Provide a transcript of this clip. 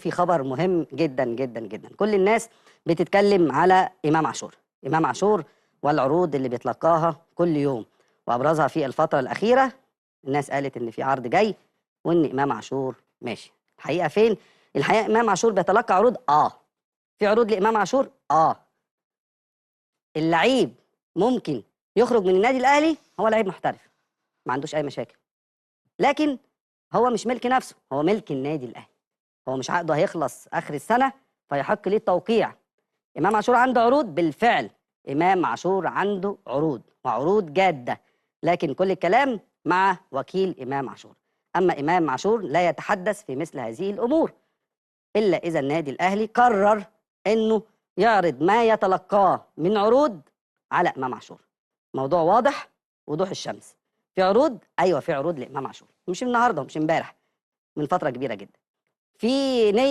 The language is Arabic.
في خبر مهم جدا جدا جدا. كل الناس بتتكلم على إمام عاشور. إمام عاشور والعروض اللي بيتلقاها كل يوم، وأبرزها في الفترة الأخيرة الناس قالت إن في عرض جاي وإن إمام عاشور ماشي. الحقيقة فين؟ الحقيقة إمام عاشور بيتلقى عروض في عروض لإمام عاشور اللعيب ممكن يخرج من النادي الأهلي، هو لعيب محترف ما عندوش أي مشاكل، لكن هو مش ملك نفسه، هو ملك النادي الأهلي. هو مش عقده هيخلص آخر السنة فيحق ليه التوقيع. إمام عاشور عنده عروض بالفعل، إمام عاشور عنده عروض وعروض جادة، لكن كل الكلام مع وكيل إمام عاشور. أما إمام عاشور لا يتحدث في مثل هذه الأمور إلا إذا النادي الأهلي قرر إنه يعرض ما يتلقاه من عروض على إمام عاشور. موضوع واضح وضوح الشمس. في عروض، أيوة في عروض لإمام عاشور، مش النهاردة ومش امبارح، من فترة كبيرة جدا. في نية